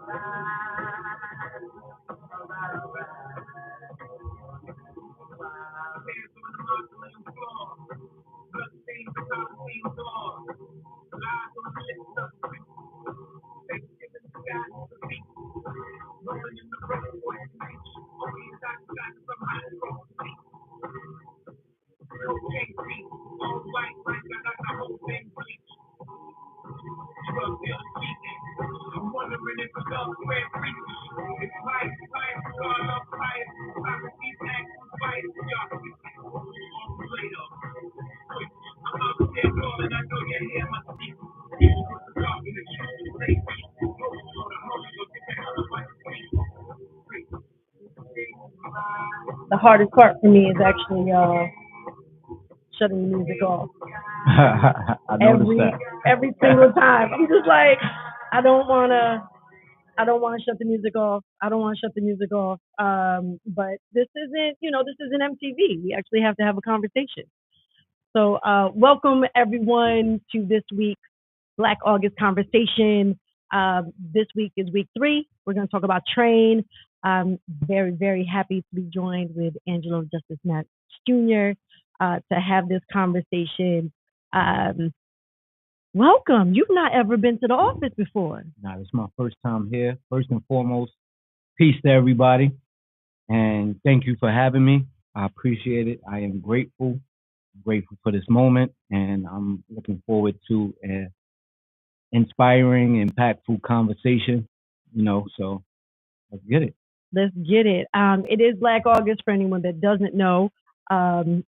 The hardest part for me is actually shutting the music off. I noticed that. Every single time. I'm just like, I don't wanna shut the music off. I don't want to shut the music off. But this isn't, this isn't MTV. We actually have to have a conversation. So welcome everyone to this week's Black August conversation. This week is week 3. We're going to talk about train. I'm very, very happy to be joined with Angelo Justice Maddox Jr. To have this conversation. Welcome. You've not ever been to the office before. Nah, it's my first time here. First and foremost, peace to everybody. And thank you for having me. I appreciate it. I am grateful for this moment. And I'm looking forward to an inspiring, impactful conversation, so let's get it. Let's get it. It is Black August for anyone that doesn't know.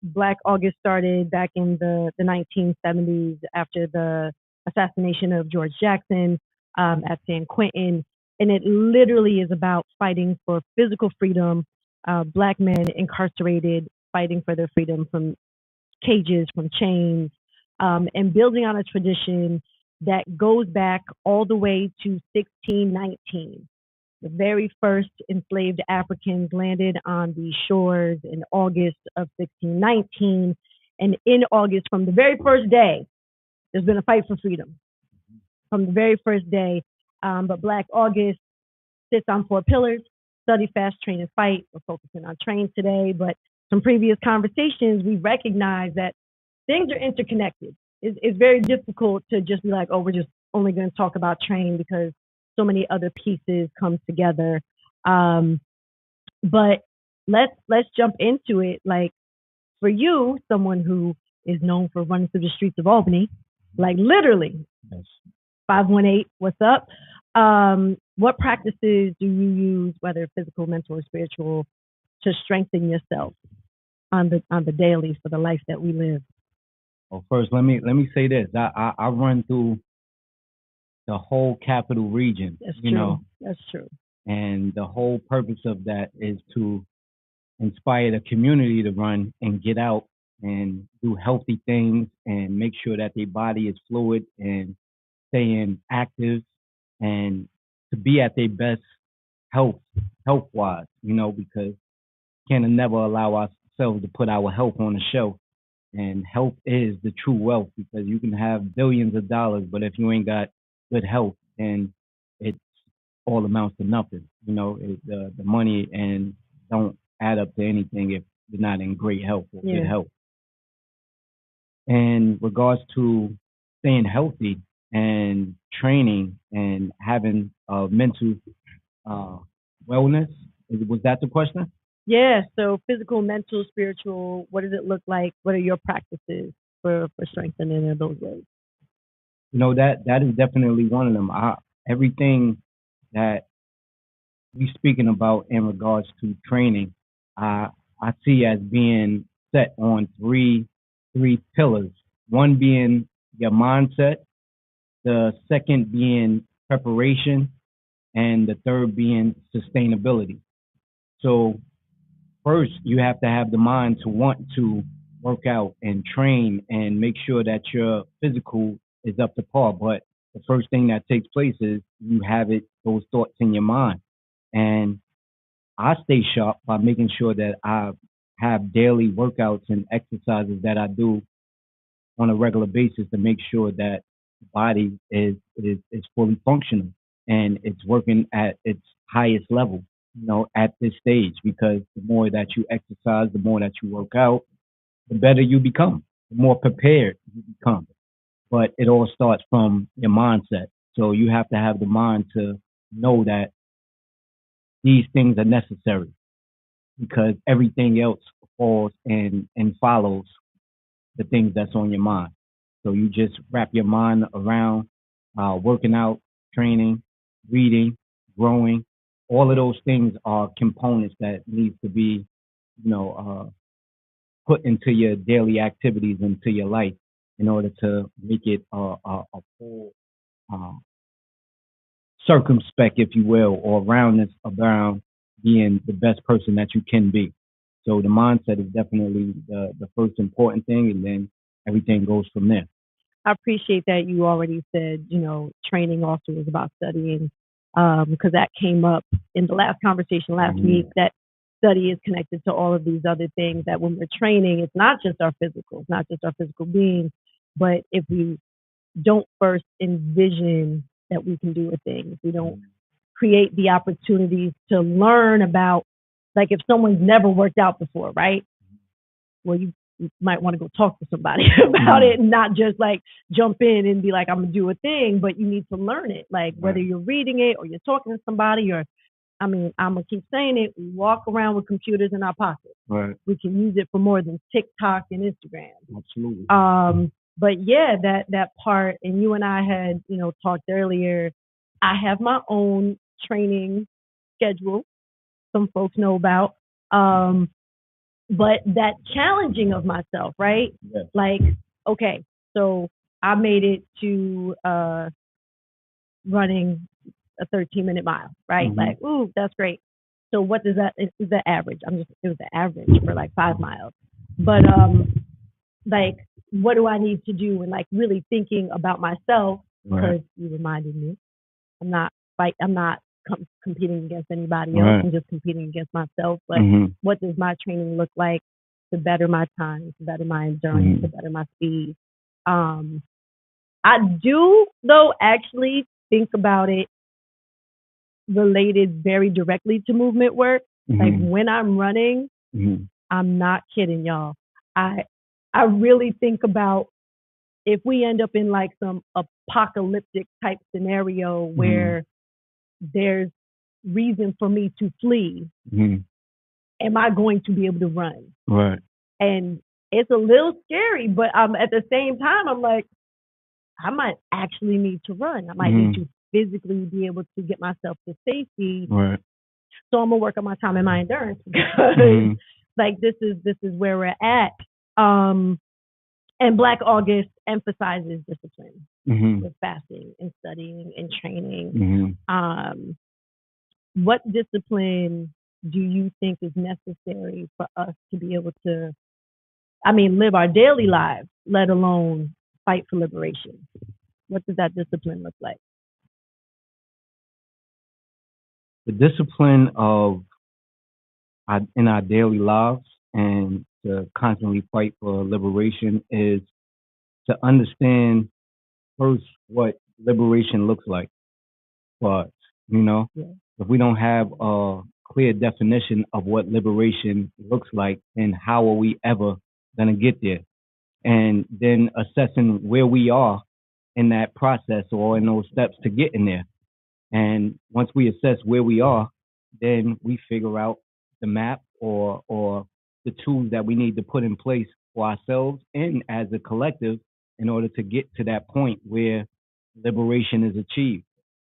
Black August started back in the 1970s after the assassination of George Jackson at San Quentin. And it literally is about fighting for physical freedom, Black men incarcerated, fighting for their freedom from cages, from chains, and building on a tradition that goes back all the way to 1619. The very first enslaved Africans landed on the shores in August of 1619. And in August, from the very first day, there's been a fight for freedom. From the very first day. But Black August sits on 4 pillars: study, fast, train, and fight. We're focusing on train today. But from previous conversations, we recognize that things are interconnected. It's very difficult to just be like, oh, we're just only going to talk about train because so many other pieces come together. But let's jump into it. Like, for you, someone who is known for running through the streets of Albany, like literally, Yes. 518, what's up? What practices do you use, whether physical, mental, or spiritual, to strengthen yourself on the daily for the life that we live? Well, first, let me say this. I run through the whole capital region. That's true. That's true. And the whole purpose of that is to inspire the community to run and get out and do healthy things and make sure that their body is fluid and staying active and to be at their best health-wise, because we can never allow ourselves to put our health on the shelf. And health is the true wealth, because you can have billions of dollars, but if you ain't got good health, then it all amounts to nothing. The money and don't add up to anything if you're not in great health or good health. In regards to staying healthy and training and having mental wellness, was that the question? Yeah. So physical, mental, spiritual, what does it look like? What are your practices for strengthening in those ways? That is definitely one of them. Everything that we speaking about in regards to training, I see as being set on three pillars. One being your mindset, the second being preparation, and the third being sustainability. So first, you have to have the mind to want to work out and train and make sure that your physical is up to par. But the first thing that takes place is you have those thoughts in your mind. And I stay sharp by making sure that I have daily workouts and exercises that I do on a regular basis to make sure that the body is fully functional. and it's working at its highest level, at this stage, because the more that you exercise, the more that you work out, the better you become, the more prepared you become. But it all starts from your mindset. So you have to have the mind to know that these things are necessary, because everything else falls and follows the things that's on your mind. So you just wrap your mind around working out, training, reading, growing. All of those things are components that needs to be, you know, put into your daily activities, into your life, in order to make it a full uh, circumspect, if you will, or roundness around being the best person that you can be. So the mindset is definitely the first important thing, and then everything goes from there. I appreciate that you already said, training also is about studying, because that came up in the last conversation last week, that study is connected to all of these other things, that when we're training, it's not just our physical, it's not just our physical being, but if we don't first envision that we can do a thing, if we don't create the opportunities to learn about, like if someone's never worked out before, right? Well, you might want to go talk to somebody about it, and not just like jump in and be like, I'm gonna do a thing, but you need to learn it. Like whether you're reading it or you're talking to somebody, or I'm gonna keep saying it. We walk around with computers in our pockets. Right. We can use it for more than TikTok and Instagram. Absolutely. But yeah, that part, and you and I had, talked earlier. I have my own training schedule. Some folks know about. But that challenging of myself, right? Yes. Like, okay, so I made it to running a 13-minute mile, right? Mm-hmm. Like, ooh, that's great. So what does that, is the average? It was the average for like 5 miles. But like, what do I need to do? And like really thinking about myself, because you reminded me, I'm not competing against anybody else. I'm just competing against myself. But what does my training look like to better my time, to better my endurance, to better my speed? I do, though, actually think about it related very directly to movement work. Like when I'm running, I'm not kidding, y'all. I really think about if we end up in like some apocalyptic type scenario where there's reason for me to flee, am I going to be able to run? Right. And it's a little scary, but at the same time, I'm like, I might actually need to run. I might need to physically be able to get myself to safety. Right. So I'm gonna work on my time and my endurance, because like this is where we're at. And Black August emphasizes discipline with fasting and studying and training. What discipline do you think is necessary for us to be able to, live our daily lives, let alone fight for liberation? What does that discipline look like? The discipline of in our daily lives and to constantly fight for liberation is to understand first what liberation looks like for us. If we don't have a clear definition of what liberation looks like, then how are we ever going to get there? And then assessing where we are in that process or in those steps to get in there. And once we assess where we are, then we figure out the map or the tools that we need to put in place for ourselves and as a collective in order to get to that point where liberation is achieved.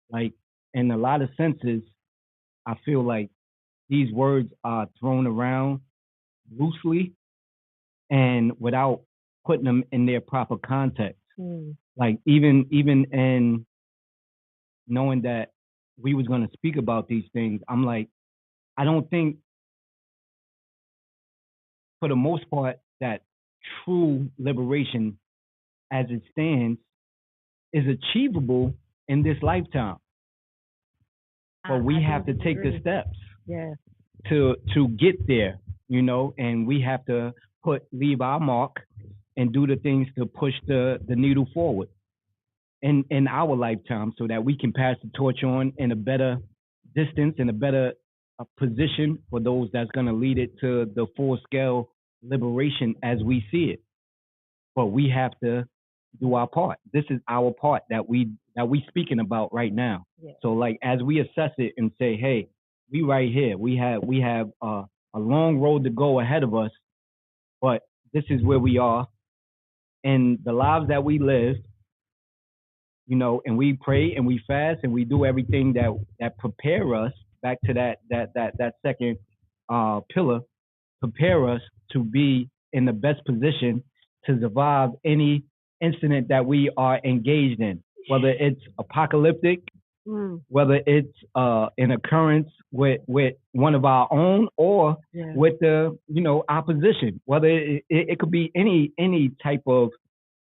Like, in a lot of senses, I feel like these words are thrown around loosely and without putting them in their proper context. Like even in knowing that we was going to speak about these things, I'm like, I don't think for the most part that true liberation as it stands is achievable in this lifetime. But we have to take the steps to get there, and we have to leave our mark and do the things to push the needle forward. in our lifetime so that we can pass the torch on in a better distance, in a better position for those that's going to lead it to the full scale liberation as we see it. But we have to do our part. This is our part that we speaking about right now. Yeah. So like as we assess it and say, hey, we right here. We have a long road to go ahead of us, but this is where we are. And the lives that we live, you know, and we pray and we fast and we do everything that prepare us back to that second pillar, prepare us to be in the best position to survive any incident that we are engaged in, whether it's apocalyptic, whether it's an occurrence with one of our own or with the, you know, opposition, whether it could be any type of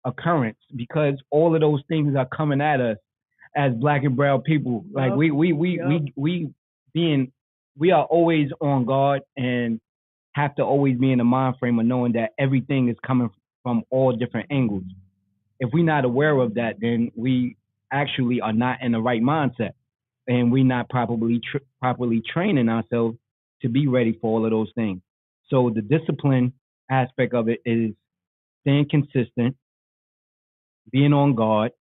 occurrence, because all of those things are coming at us as Black and brown people. Like we are always on guard and have to always be in the mind frame of knowing that everything is coming from all different angles. If we're not aware of that, then we actually are not in the right mindset, and we're not properly training ourselves to be ready for all of those things. So the discipline aspect of it is staying consistent, being on guard,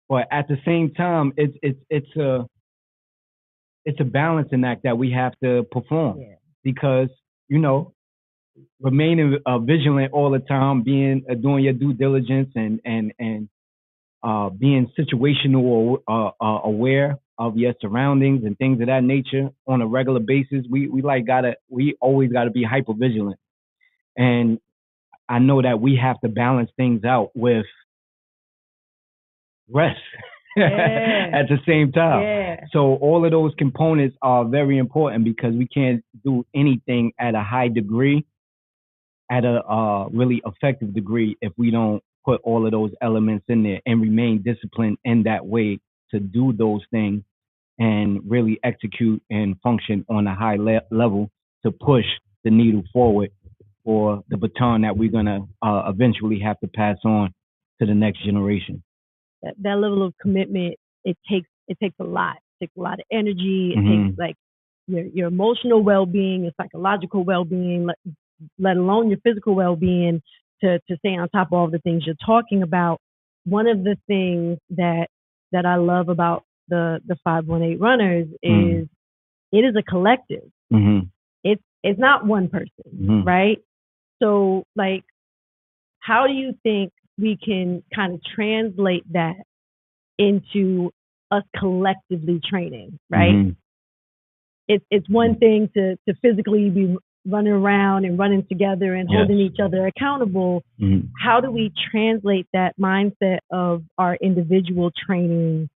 but at the same time, it's a balancing act that we have to perform, because, you know, remaining vigilant all the time, doing your due diligence and being situational aware of your surroundings and things of that nature on a regular basis. We always gotta be hyper vigilant, and I know that we have to balance things out with rest at the same time. Yeah. So all of those components are very important, because we can't do anything at a high degree, at a really effective degree, if we don't put all of those elements in there and remain disciplined in that way to do those things and really execute and function on a high level to push the needle forward for the baton that we're going to eventually have to pass on to the next generation. That level of commitment, it takes a lot. It takes a lot of energy. It takes like your emotional well-being, your psychological well-being, let alone your physical well-being, to stay on top of all the things you're talking about. One of the things that I love about the 518 runners is it is a collective. It's not one person, right? So like, how do you think we can kind of translate that into us collectively training, right? It's one thing to physically be running around and running together and holding each other accountable. How do we translate that mindset of our individual training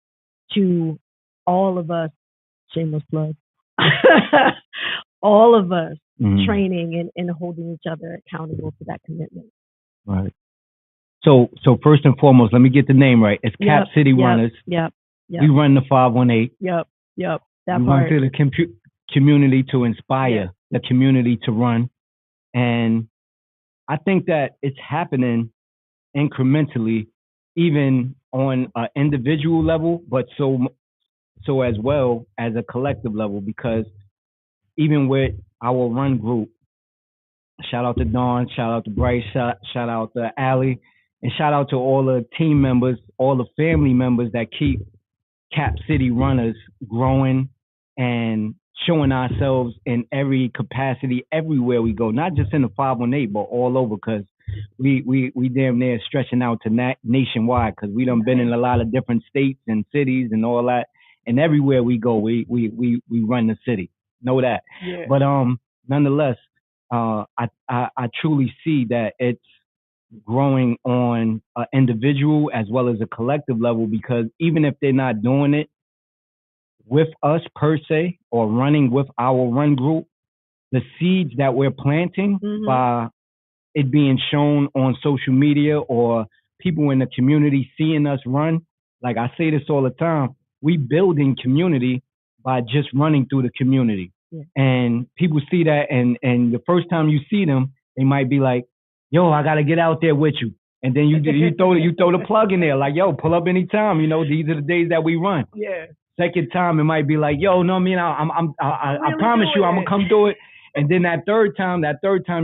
to all of us, shameless plug, all of us training and holding each other accountable to that commitment? Right. So first and foremost, let me get the name right. It's Cap City Runners. Yep. We run the 518. Yep. That we part. run to the community to inspire the community to run. And I think that it's happening incrementally, even on an individual level, but so as well as a collective level, because even with our run group, shout out to Dawn, shout out to Bryce, shout out to Allie, and shout out to all the team members, all the family members that keep Cap City Runners growing and showing ourselves in every capacity, everywhere we go, not just in the 518, but all over, because we damn near stretching out to nationwide, because we done been in a lot of different states and cities and all that, and everywhere we go, we run the city. Know that. Yeah. But nonetheless, I truly see that it's growing on an individual as well as a collective level, because even if they're not doing it with us per se or running with our run group, the seeds that we're planting by it being shown on social media or people in the community seeing us run, like I say this all the time, we building community by just running through the community. Yeah. And people see that, and the first time you see them, they might be like, yo, I got to get out there with you. And then you throw the plug in there like, yo, pull up anytime. These are the days that we run. Yeah. Second time it might be like, yo, no, I mean, I promise you, I'm gonna come do it. And then that third time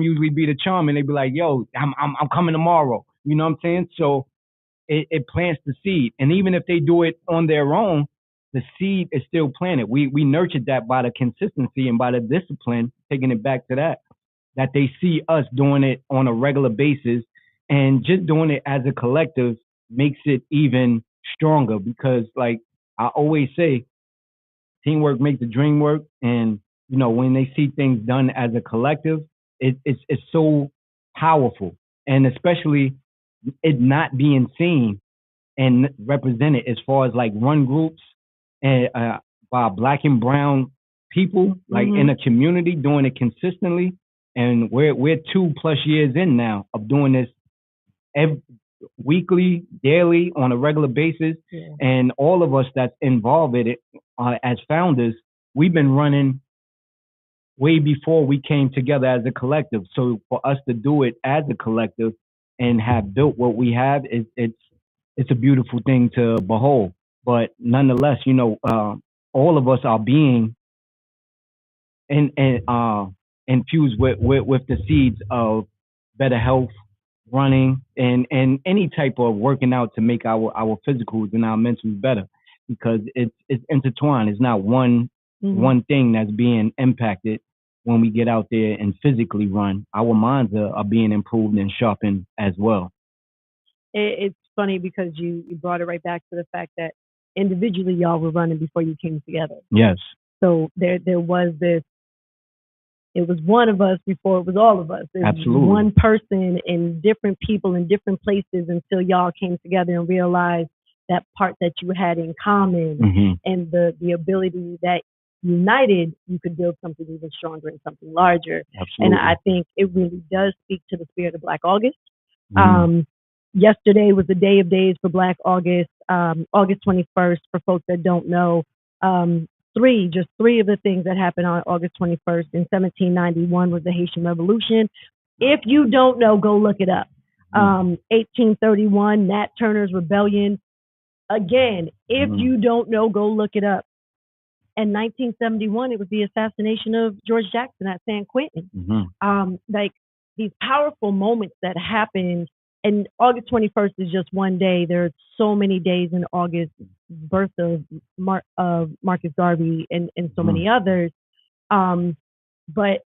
usually be the charm, and they be like, yo, I'm coming tomorrow. You know what I'm saying? So it plants the seed, and even if they do it on their own, the seed is still planted. We nurtured that by the consistency and by the discipline, taking it back to that they see us doing it on a regular basis, and just doing it as a collective makes it even stronger, because like I always say, teamwork makes the dream work. And when they see things done as a collective, it's so powerful. And especially it not being seen and represented as far as like run groups and by Black and brown people, like in a community, doing it consistently. And we're 2+ years in now of doing this weekly, daily, on a regular basis. Yeah. And all of us that's involved in it as founders, we've been running way before we came together as a collective. So for us to do it as a collective and have built what we have, it's a beautiful thing to behold. But nonetheless, all of us are being infused with the seeds of better health, running, and any type of working out to make our physicals and our mentals better, because it's intertwined. It's not one thing that's being impacted when we get out there and physically run. Our minds are being improved and sharpened as well. It's funny because you brought it right back to the fact that individually y'all were running before you came together. Yes. So there was this. It was one of us before it was all of us. There's Absolutely. One person and different people in different places until y'all came together and realized that part that you had in common, and the ability that united, you could build something even stronger and something larger. Absolutely. And I think it really does speak to the spirit of Black August. Yesterday was the day of days for Black August, August 21st, for folks that don't know. Three of the things that happened on August 21st. In 1791 was the Haitian Revolution. If you don't know, go look it up. 1831, Nat Turner's Rebellion. Again, if you don't know, go look it up. And 1971, it was the assassination of George Jackson at San Quentin. Like these powerful moments that happened. And August 21st is just one day. There are so many days in August, birth of Marcus Garvey and so many others. But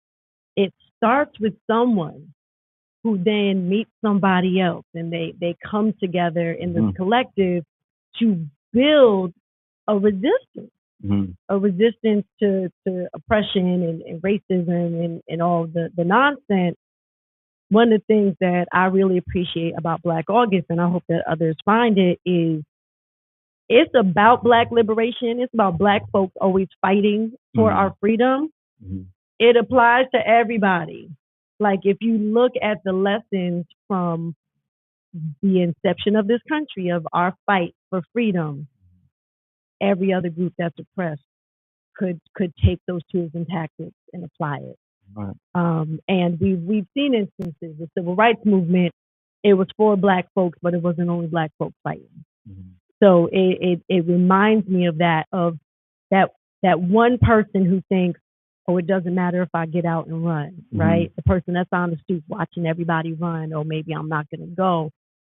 it starts with someone who then meets somebody else, and they come together in this collective to build a resistance. A resistance to oppression and racism and all the nonsense. One of the things that I really appreciate about Black August, and I hope that others find it, is it's about Black liberation. It's about Black folks always fighting for our freedom. It applies to everybody. Like if you look at the lessons from the inception of this country, of our fight for freedom, every other group that's oppressed could take those tools and tactics and apply it. Right. And we've seen instances. The civil rights movement, it was for Black folks, but it wasn't only Black folks fighting. So it reminds me of that one person who thinks, oh, it doesn't matter if I get out and run, right? The person that's on the stoop watching everybody run, oh, maybe I'm not going to go,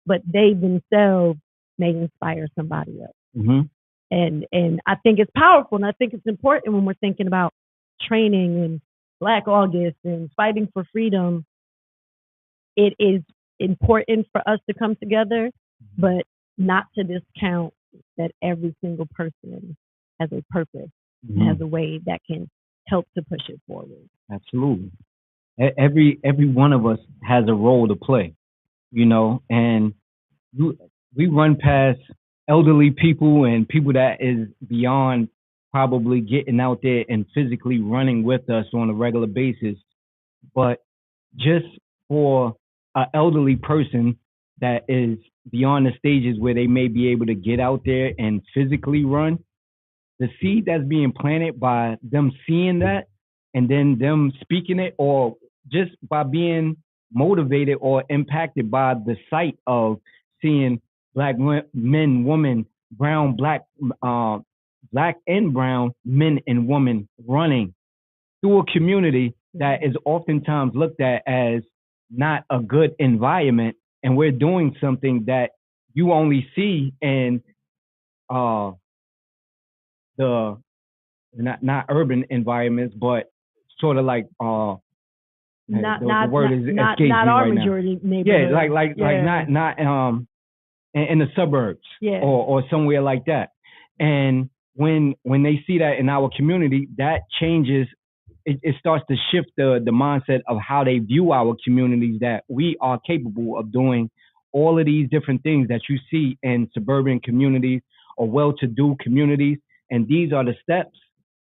but they themselves may inspire somebody else. And I think it's powerful, and I think it's important when we're thinking about training and Black August and fighting for freedom. It is important for us to come together, but not to discount that every single person has a purpose and has a way that can help to push it forward. Absolutely. Every one of us has a role to play, and we run past elderly people and people that is beyond probably getting out there and physically running with us on a regular basis. But just for an elderly person that is beyond the stages where they may be able to get out there and physically run, the seed that's being planted by them seeing that and then them speaking it, or just by being motivated or impacted by the sight of seeing men, women, brown, black and brown men and women running through a community that is oftentimes looked at as not a good environment, and we're doing something that you only see in uh, the not urban environments, but sort of like the word is escapes me not our right majority now. neighborhood. Like not in the suburbs or somewhere like that. And when they see that in our community, that changes. It starts to shift the mindset of how they view our communities, that we are capable of doing all of these different things that you see in suburban communities or well-to-do communities. And these are the steps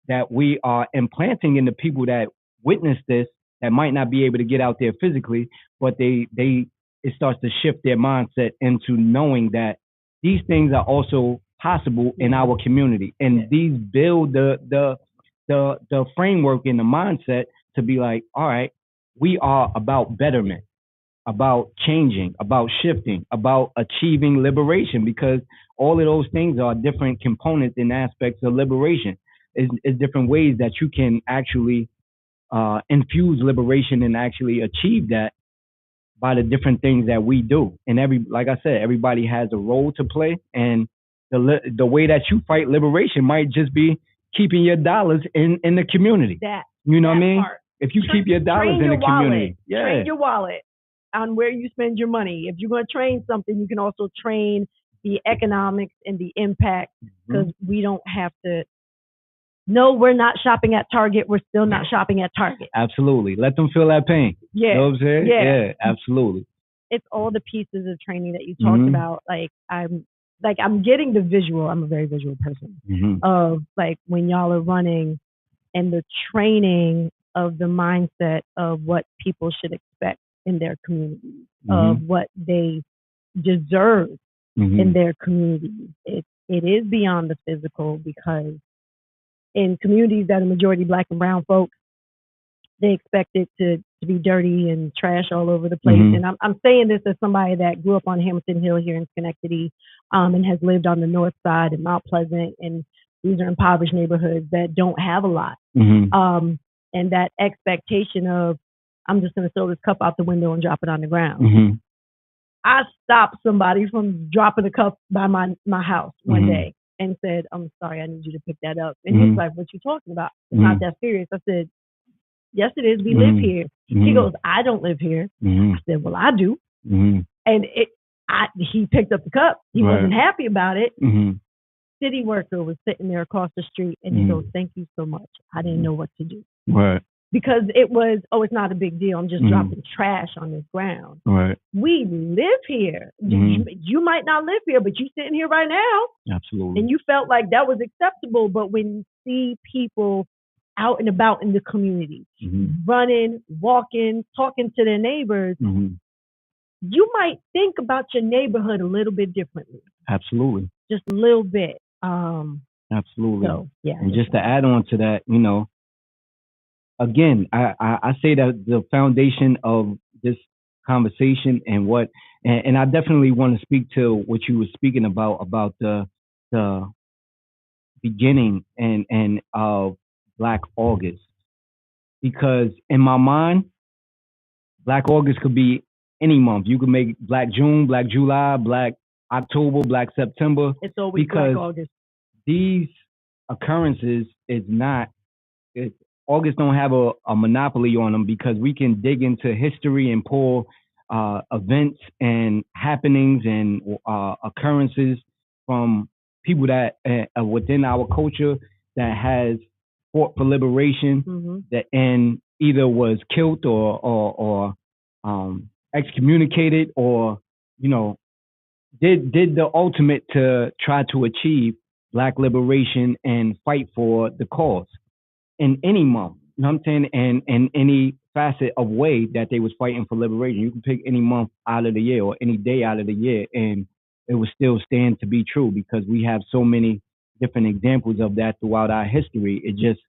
that we are implanting in the people that witness this, that might not be able to get out there physically, but it starts to shift their mindset into knowing that these things are also possible in our community. And these build the framework and the mindset to be like, all right, we are about betterment, about changing, about shifting, about achieving liberation, because all of those things are different components and aspects of liberation. It's different ways that you can actually infuse liberation and actually achieve that by the different things that we do. And like I said, everybody has a role to play, and the way that you fight liberation might just be keeping your dollars in the community. You know what I mean? Part. If you keep your dollars in the community, train your wallet on where you spend your money. If you're going to train something, you can also train the economics and the impact, because we don't have to. No, we're not shopping at Target. We're still not shopping at Target. Absolutely. Let them feel that pain. Yeah. You know what I'm saying? Yeah, absolutely. It's all the pieces of training that you talked about. I'm getting the visual. I'm a very visual person of like when y'all are running, and the training of the mindset of what people should expect in their communities, of what they deserve in their communities. It is beyond the physical, because in communities that are majority Black and brown folks, they expect it to be dirty and trash all over the place. And I'm saying this as somebody that grew up on Hamilton Hill here in Schenectady, and has lived on the north side in Mount Pleasant, and these are impoverished neighborhoods that don't have a lot. And that expectation of, I'm just going to throw this cup out the window and drop it on the ground. I stopped somebody from dropping a cup by my house one day and said, I'm sorry, I need you to pick that up. And he's like, what you talking about? It's not that serious. I said, yes, it is. We live here. He goes, I don't live here. I said, well, I do. And he picked up the cup. He wasn't happy about it. City worker was sitting there across the street, and he goes, thank you so much. I didn't know what to do. Because it was, it's not a big deal. I'm just dropping trash on this ground. We live here. You might not live here, but you sitting here right now. Absolutely. And you felt like that was acceptable. But when you see people out and about in the community, running, walking, talking to their neighbors, you might think about your neighborhood a little bit differently. Absolutely. Just a little bit. Absolutely. So, yeah. And just to add on to that, again, I say that the foundation of this conversation and I definitely want to speak to what you were speaking about the beginning and of Black August, because in my mind, Black August could be any month. You could make Black June, Black July, Black October, Black September. It's always Black August. These occurrences August don't have a monopoly on them, because we can dig into history and pull events and happenings and occurrences from people that within our culture that has fought for liberation, that and either was killed or excommunicated, or did the ultimate to try to achieve Black liberation and fight for the cause in any month. You know what I'm saying? And in any facet of way that they was fighting for liberation. You can pick any month out of the year or any day out of the year, and it would still stand to be true, because we have so many different examples of that throughout our history. It just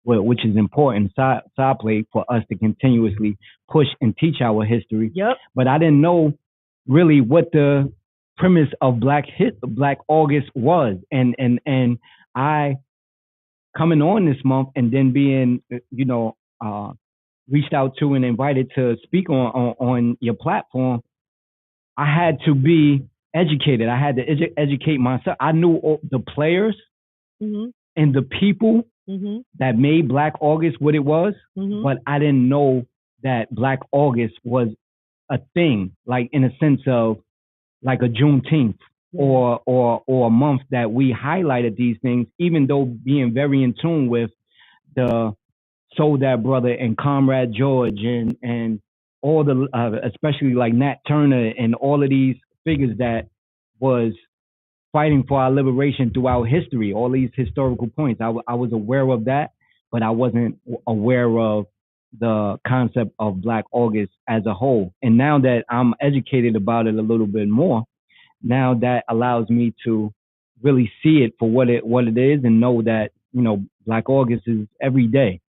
which is important, side play for us to continuously push and teach our history. Yep. But I didn't know really what the premise of Black August was, and I coming on this month and then being reached out to and invited to speak on your platform. I had to be educated. I had to educate myself. I knew the players Mm-hmm. and the people Mm-hmm. that made Black August what it was, Mm-hmm. but I didn't know that Black August was a thing, like in a sense of like a Juneteenth or a month that we highlighted these things, even though being very in tune with the Soul That Brother and Comrade George and all the especially like Nat Turner and all of these figures that was fighting for our liberation throughout history, all these historical points. I was aware of that, but I wasn't aware of the concept of Black August as a whole. And now that I'm educated about it a little bit more, now that allows me to really see it for what it is and know that, Black August is every day,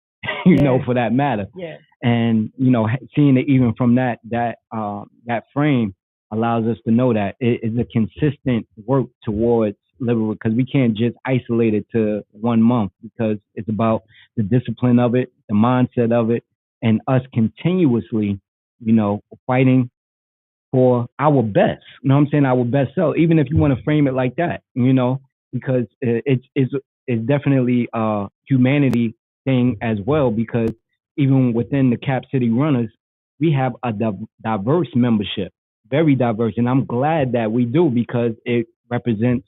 for that matter. Yeah. And, seeing it even from that frame allows us to know that it is a consistent work towards liberation, because we can't just isolate it to 1 month, because it's about the discipline of it, the mindset of it, and us continuously, fighting for our best. You know what I'm saying? Our best self, even if you want to frame it like that, because it's definitely a humanity thing as well, because even within the Cap City Runners, we have a diverse membership, very diverse. And I'm glad that we do, because it represents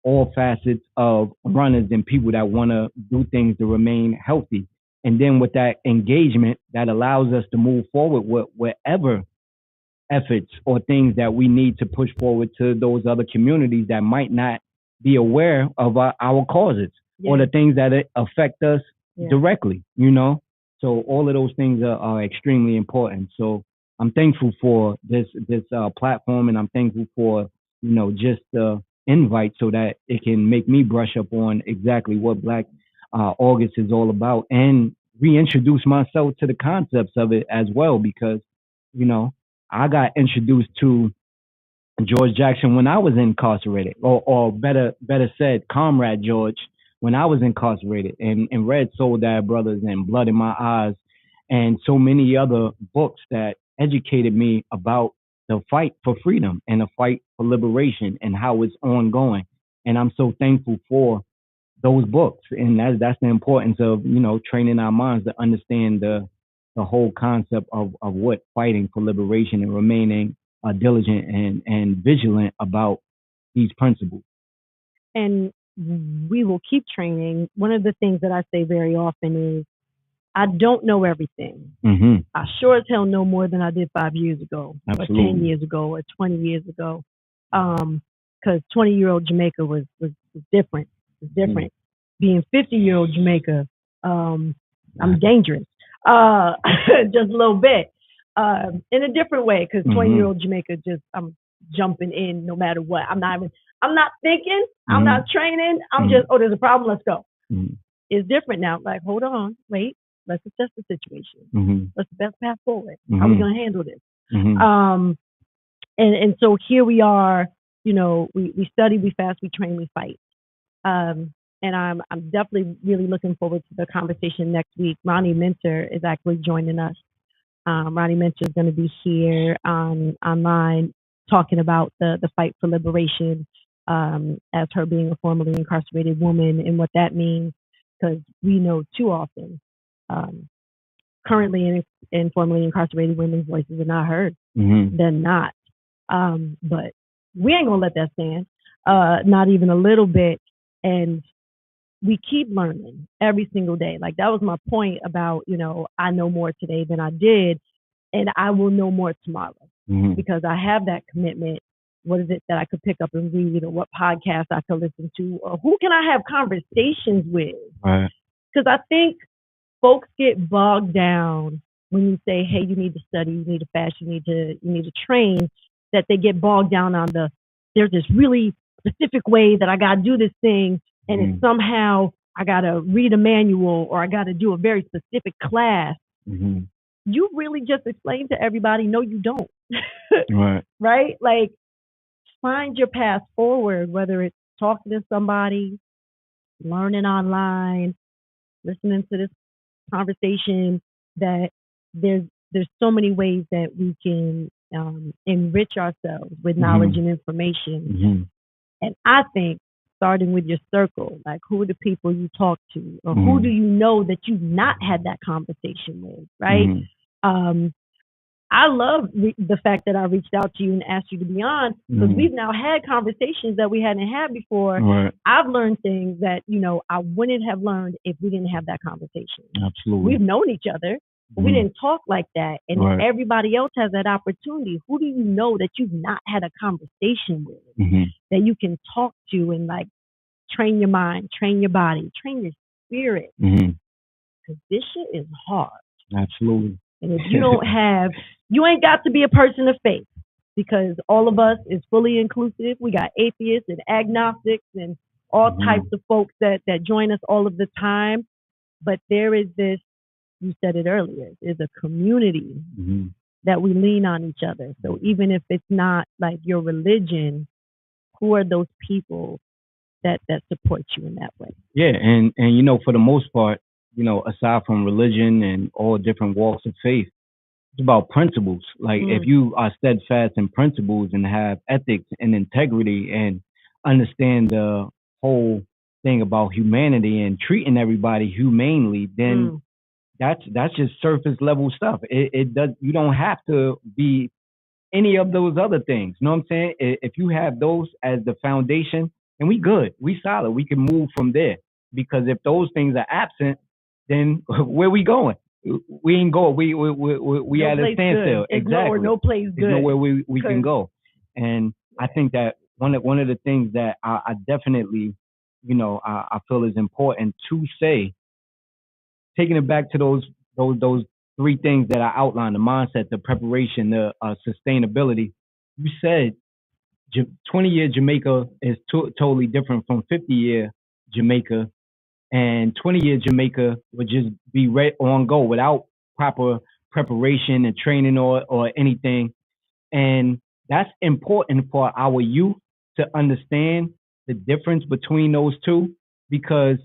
all facets of runners and people that want to do things to remain healthy. And then with that engagement, that allows us to move forward with whatever efforts or things that we need to push forward to those other communities that might not be aware of our causes or the things that affect us directly, So all of those things are extremely important. So I'm thankful for this platform, and I'm thankful for, just the invite so that it can make me brush up on exactly what Black August is all about, and reintroduce myself to the concepts of it as well, because, I got introduced to George Jackson when I was incarcerated, or better said, Comrade George, when I was incarcerated, and read Soul Dad Brothers and Blood in My Eyes, and so many other books that educated me about the fight for freedom and the fight for liberation and how it's ongoing. And I'm so thankful for those books, and that's the importance of training our minds to understand the whole concept of what fighting for liberation and remaining diligent and vigilant about these principles. And we will keep training. One of the things that I say very often is, I don't know everything. Mm-hmm. I sure as hell know more than I did 5 years ago, Absolutely. or 10 years ago, or 20 years ago. Because 20-year-old Jamaica was different. It's different. Mm-hmm. Being 50-year-old Jamaica, I'm dangerous. Just a little bit. In a different way, because 20-year-old Jamaica, I'm jumping in no matter what. I'm not thinking. I'm not training. I'm just, there's a problem. Let's go. Mm-hmm. It's different now. Like, hold on, wait. Let's assess the situation. What's the best path forward? How are we going to handle this? And so here we are. We study, we fast, we train, we fight. And I'm definitely really looking forward to the conversation next week. Ronnie Minter is actually joining us. Ronnie Minter is going to be here online talking about the fight for liberation, as her being a formerly incarcerated woman and what that means, because we know too often currently and formerly incarcerated women's voices are not heard. They're not. But we ain't gonna let that stand, not even a little bit. And we keep learning every single day. Like, that was my point about, I know more today than I did, and I will know more tomorrow, because I have that commitment. What is it that I could pick up and read, or what podcast I could listen to, or who can I have conversations with? Because I think folks get bogged down when you say, hey, you need to study, you need to fast, you need to train, that they get bogged down on there's this really specific way that I got to do this thing, and it's somehow I gotta read a manual or I gotta do a very specific class. Mm-hmm. You really just explain to everybody, no, you don't. Right. Right? Like, find your path forward, whether it's talking to somebody, learning online, listening to this conversation, that there's so many ways that we can enrich ourselves with knowledge and information. Mm-hmm. And I think starting with your circle, like who are the people you talk to, or who do you know that you've not had that conversation with, right? I love the fact that I reached out to you and asked you to be on, because we've now had conversations that we hadn't had before. Right. I've learned things that, I wouldn't have learned if we didn't have that conversation. Absolutely. We've known each other, but we didn't talk like that. And Right. everybody else has that opportunity. Who do you know that you've not had a conversation with, that you can talk to and like train your mind, train your body, train your spirit? Because this shit is hard. Absolutely. And if you don't have, you ain't got to be a person of faith, because all of us is fully inclusive. We got atheists and agnostics and all types of folks that join us all of the time. But there is this, you said it earlier, there's a community that we lean on each other. So even if it's not like your religion, who are those people that support you in that way? Yeah, and for the most part, aside from religion and all different walks of faith, it's about principles. Like if you are steadfast in principles and have ethics and integrity and understand the whole thing about humanity and treating everybody humanely, then that's just surface level stuff. It does. You don't have to be any of those other things. You know what I'm saying? If you have those as the foundation, then we good. We solid. We can move from there. Because if those things are absent, then where we going? We ain't going. We no at a standstill. Exactly. No place good. There's nowhere we can go. And I think that one of the things that I definitely, I feel is important to say, taking it back to those three things that I outlined: the mindset, the preparation, the sustainability. You said 20-year Jamaica is totally different from 50-year Jamaica, and 20-year Jamaica would just be right on go without proper preparation and training or anything. And that's important for our youth to understand the difference between those two, because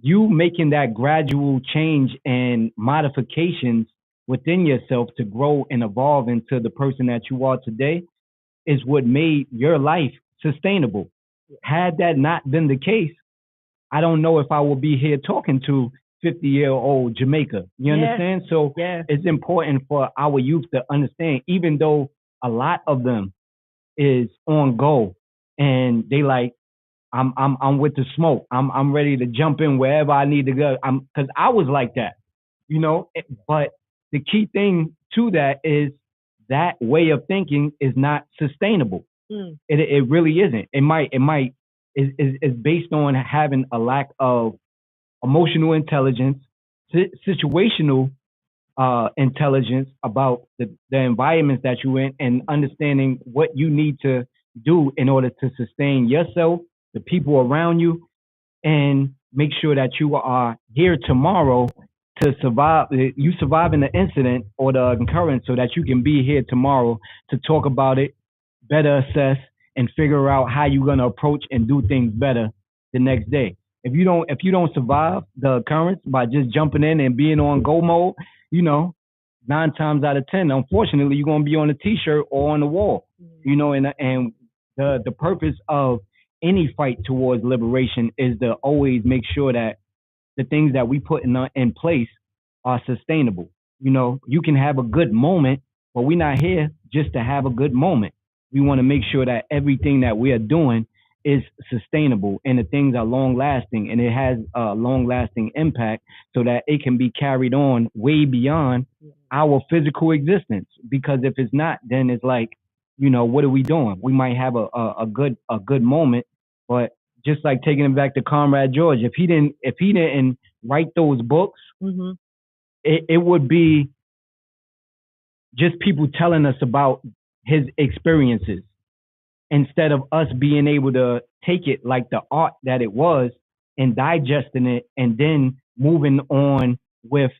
you making that gradual change and modifications within yourself to grow and evolve into the person that you are today is what made your life sustainable. Had that not been the case, I don't know if I will be here talking to 50-year-old Jamaica. You understand? So it's important for our youth to understand, even though a lot of them is on go and they like, I'm with the smoke. I'm ready to jump in wherever I need to go. Because I was like that, But the key thing to that is that way of thinking is not sustainable. It really isn't. It is based on having a lack of emotional intelligence, situational intelligence about the environments that you're in, and understanding what you need to do in order to sustain yourself, the people around you, and make sure that you are here tomorrow to survive. You surviving the incident or the occurrence so that you can be here tomorrow to talk about it, better assess, and figure out how you're gonna approach and do things better the next day. If you don't survive the occurrence by just jumping in and being on go mode, 9 times out of 10, unfortunately, you're gonna be on a T-shirt or on the wall. And the purpose of any fight towards liberation is to always make sure that the things that we put in place are sustainable. You can have a good moment, but we're not here just to have a good moment. We want to make sure that everything that we are doing is sustainable and the things are long lasting and it has a long lasting impact so that it can be carried on way beyond our physical existence. Because if it's not, then it's like, what are we doing? We might have a good moment, but just like taking it back to Comrade George, if he didn't write those books, it would be just people telling us about his experiences instead of us being able to take it like the art that it was and digesting it, and then moving on with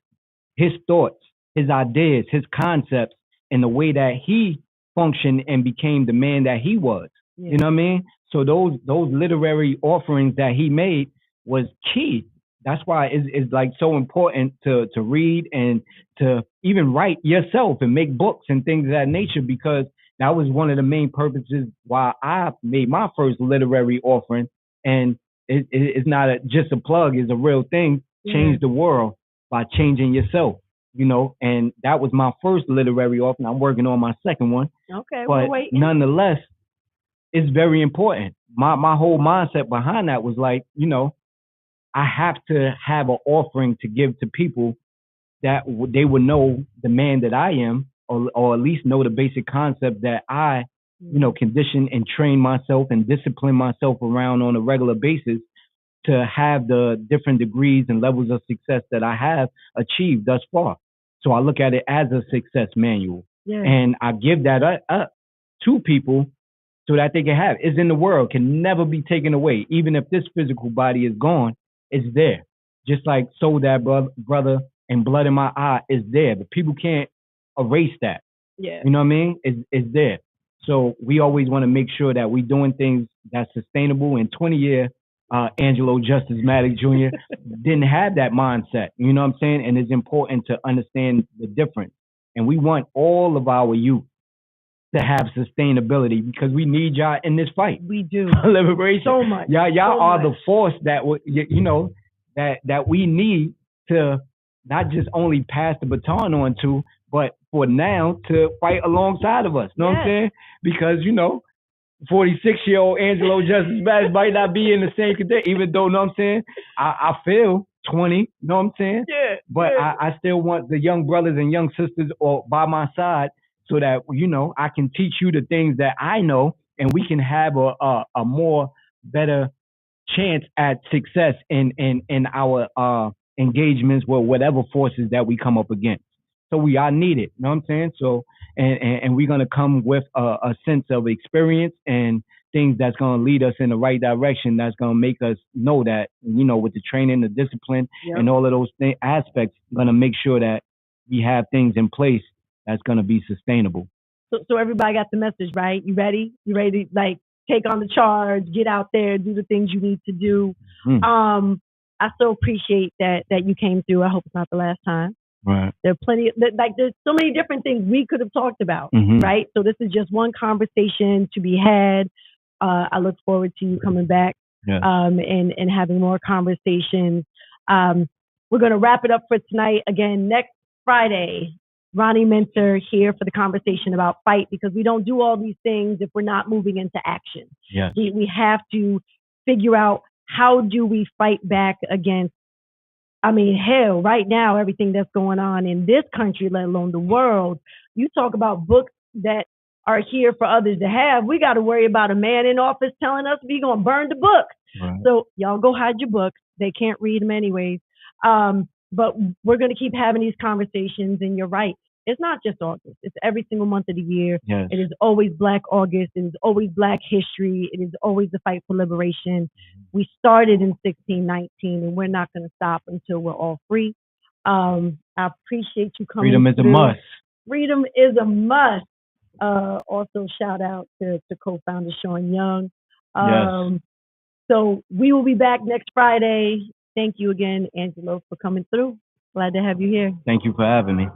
his thoughts, his ideas, his concepts, and the way that he functioned and became the man that he was. Yeah. You know what I mean? So those literary offerings that he made was key. That's why it's like so important to read and to even write yourself and make books and things of that nature, because that was one of the main purposes why I made my first literary offering. And it's not just a plug, it's a real thing. Change the world by changing yourself, you know, and that was my first literary offering. I'm working on my second one. Okay, but nonetheless, it's very important. My whole mindset behind that was like, you know, I have to have an offering to give to people that they would know the man that I am, or at least know the basic concept that I, you know, condition and train myself and discipline myself around on a regular basis to have the different degrees and levels of success that I have achieved thus far. So I look at it as a success manual. Yeah. And I give that up to people so that they can have it. It's in the world, can never be taken away. Even if this physical body is gone, it's there. Just like Soul That Brother and Blood in My Eye is there. But people can't erase that. Yeah. You know what I mean? It's there. So we always want to make sure that we're doing things that's sustainable. In 20 years, Angelo Justice Maddox Jr. didn't have that mindset. You know what I'm saying? And it's important to understand the difference. And we want all of our youth to have sustainability, because we need y'all in this fight. We do. Liberation. So much. Y'all so are much. the force that, you know, that we need to not just only pass the baton on to, but for now to fight alongside of us. You know what I'm saying? Because, you know, 46-year-old Angelo Justice Maddox might not be in the same condition, even though, you know what I'm saying, I feel 20, you know what I'm saying? Yeah. But yeah. I still want the young brothers and young sisters by my side, so that, you know, I can teach you the things that I know, and we can have a more better chance at success in our engagements with whatever forces that we come up against. So we are needed, you know what I'm saying? So, and we're going to come with a sense of experience and things that's going to lead us in the right direction, that's going to make us know that, you know, with the training, the discipline, and all of those aspects, going to make sure that we have things in place that's going to be sustainable. So everybody got the message, right? You ready? You ready to, like, take on the charge, get out there, do the things you need to do. I so appreciate that you came through. I hope it's not the last time. Right. There are plenty of, there's so many different things we could have talked about, right? So this is just one conversation to be had. I look forward to you coming back and having more conversations. We're going to wrap it up for tonight. Again, next Friday, Ronnie Mentor here for the conversation about fight, because we don't do all these things if we're not moving into action. Yeah. We have to figure out, how do we fight back against, I mean, hell, right now, everything that's going on in this country, let alone the world. You talk about books that are here for others to have. We got to worry about a man in office telling us we're going to burn the books. Right. So y'all go hide your books. They can't read them anyways. But we're going to keep having these conversations, and you're right. It's not just August. It's every single month of the year. Yes. It is always Black August. It is always Black history. It is always the fight for liberation. We started in 1619, and we're not going to stop until we're all free. I appreciate you coming. Freedom is a must. Freedom is a must. Also, shout out to co-founder Sean Young. Yes. So we will be back next Friday. Thank you again, Angelo, for coming through. Glad to have you here. Thank you for having me.